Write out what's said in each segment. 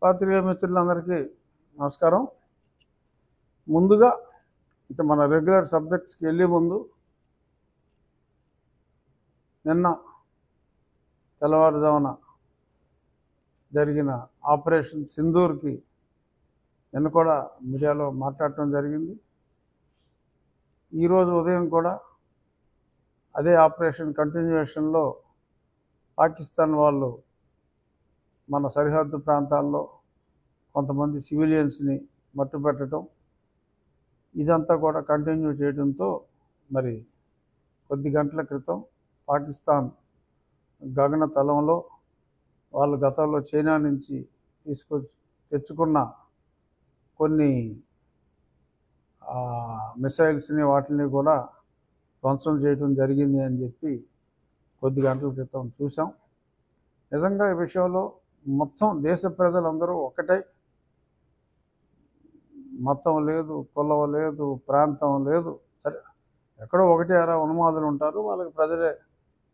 పాత్రికేయ మిత్రులందరికీ నమస్కారం. ముందుగా ఇక మన రెగ్యులర్ సబ్జెక్ట్స్కి వెళ్ళే ముందు నిన్న తెల్లవారుజామున జరిగిన ఆపరేషన్ సింధూర్కి నిన్న కూడా మీడియాలో మాట్లాడటం జరిగింది. ఈరోజు ఉదయం కూడా అదే ఆపరేషన్ కంటిన్యూషన్లో పాకిస్తాన్ వాళ్ళు మన సరిహద్దు ప్రాంతాల్లో కొంతమంది సివిలియన్స్ని మట్టుపెట్టడం ఇదంతా కూడా కంటిన్యూ చేయడంతో మరి కొద్ది గంటల క్రితం పాకిస్తాన్ గగనతలంలో వాళ్ళు గతంలో చైనా నుంచి తెచ్చుకున్న కొన్ని మిసైల్స్ని వాటిని కూడా ధ్వంసం చేయడం జరిగింది అని చెప్పి కొద్ది గంటల క్రితం చూసాం. నిజంగా ఈ విషయంలో మొత్తం దేశ ప్రజలందరూ ఒకటే, మతం లేదు, కులం లేదు, ప్రాంతం లేదు, సరే ఎక్కడో ఒకటే అరా ఉన్మాదులు ఉంటారు, వాళ్ళకి ప్రజలే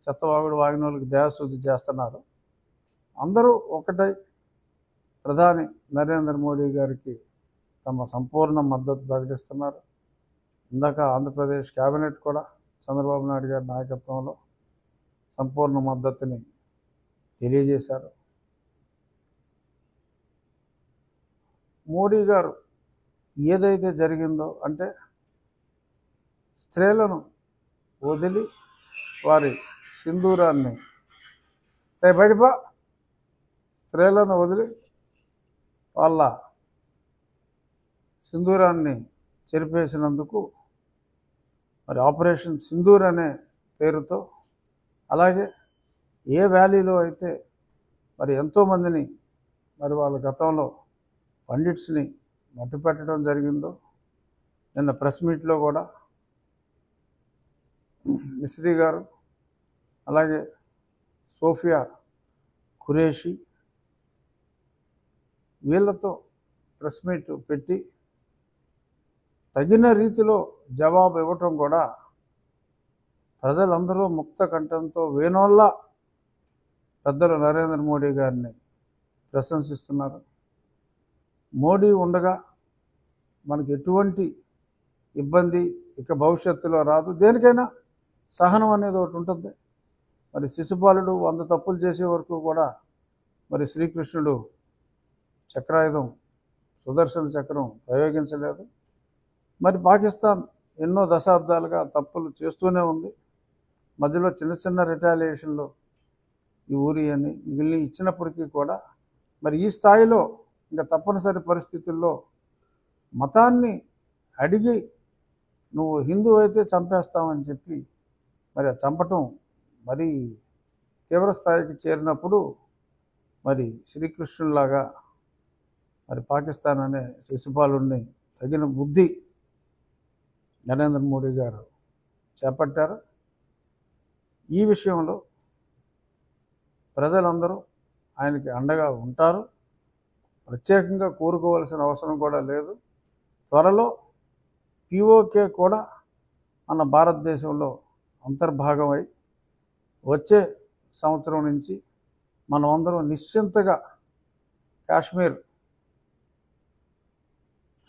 చెత్తవాగుడు వాగిన వాళ్ళకి దేహశుద్ధి చేస్తున్నారు. అందరూ ఒకటే ప్రధాని నరేంద్ర మోడీ గారికి తమ సంపూర్ణ మద్దతు ప్రకటిస్తున్నారు. ఇందాక ఆంధ్రప్రదేశ్ కేబినెట్ కూడా చంద్రబాబు నాయుడు గారి నాయకత్వంలో సంపూర్ణ మద్దతుని తెలియజేశారు. మోడీ గారు ఏదైతే జరిగిందో అంటే స్త్రీలను వదిలి వారి సింధూరాన్ని బయటపా స్త్రీలను వదిలి వాళ్ళ సింధూరాన్ని చెరిపేసినందుకు మరి ఆపరేషన్ సింధూర్ అనే పేరుతో, అలాగే ఏ వ్యాలీలో అయితే మరి ఎంతోమందిని మరి వాళ్ళ గతంలో పండిట్స్ని మట్టుపెట్టడం జరిగిందో, నిన్న ప్రెస్ మీట్లో కూడా మిస్రీ గారు అలాగే సోఫియా ఖురేషి వీళ్ళతో ప్రెస్ మీట్ పెట్టి తగిన రీతిలో జవాబు ఇవ్వటం కూడా ప్రజలందరూ ముక్త కంఠంతో వేణోళ్ళ పెద్దలు నరేంద్ర మోడీ గారిని ప్రశంసిస్తున్నారు. మోడీ ఉండగా మనకు ఎటువంటి ఇబ్బంది ఇక భవిష్యత్తులో రాదు. దేనికైనా సహనం అనేది ఒకటి ఉంటుంది. మరి శిశుపాలుడు 100 తప్పులు చేసే వరకు కూడా మరి శ్రీకృష్ణుడు చక్రాయుధం సుదర్శన చక్రం ప్రయోగించలేదు. మరి పాకిస్తాన్ ఎన్నో దశాబ్దాలుగా తప్పులు చేస్తూనే ఉంది. మధ్యలో చిన్న చిన్న రిటాలియేషన్లు ఈ ఊరి అని మిగిలిన ఇచ్చినప్పటికీ కూడా మరి ఈ స్థాయిలో ఇంకా తప్పనిసరి పరిస్థితుల్లో మతాన్ని అడిగి నువ్వు హిందూ అయితే చంపేస్తామని చెప్పి మరి చంపటం మరి తీవ్రస్థాయికి చేరినప్పుడు మరి శ్రీకృష్ణులాగా మరి పాకిస్తాన్ అనే శిశుపాలుడిని తగిన బుద్ధి నరేంద్ర మోడీ గారు చేపట్టారు. ఈ విషయంలో ప్రజలందరూ ఆయనకి అండగా ఉంటారు. ప్రత్యేకంగా కోరుకోవాల్సిన అవసరం కూడా లేదు. త్వరలో పిఓకే కూడా మన భారతదేశంలో అంతర్భాగమై వచ్చే సంవత్సరం నుంచి మనం అందరం నిశ్చింతగా కాశ్మీర్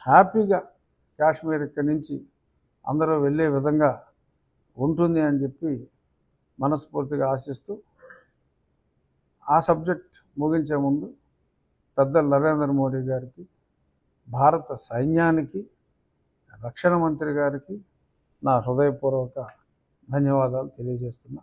హ్యాపీగా కాశ్మీర్ ఇక్కడి నుంచి అందరూ వెళ్ళే విధంగా ఉంటుంది అని చెప్పి మనస్ఫూర్తిగా ఆశిస్తూ ఆ సబ్జెక్ట్ ముగించే ముందు పెద్దలు నరేంద్ర మోడీ గారికి, భారత సైన్యానికి, రక్షణ మంత్రి గారికి నా హృదయపూర్వక ధన్యవాదాలు తెలియజేస్తున్నా.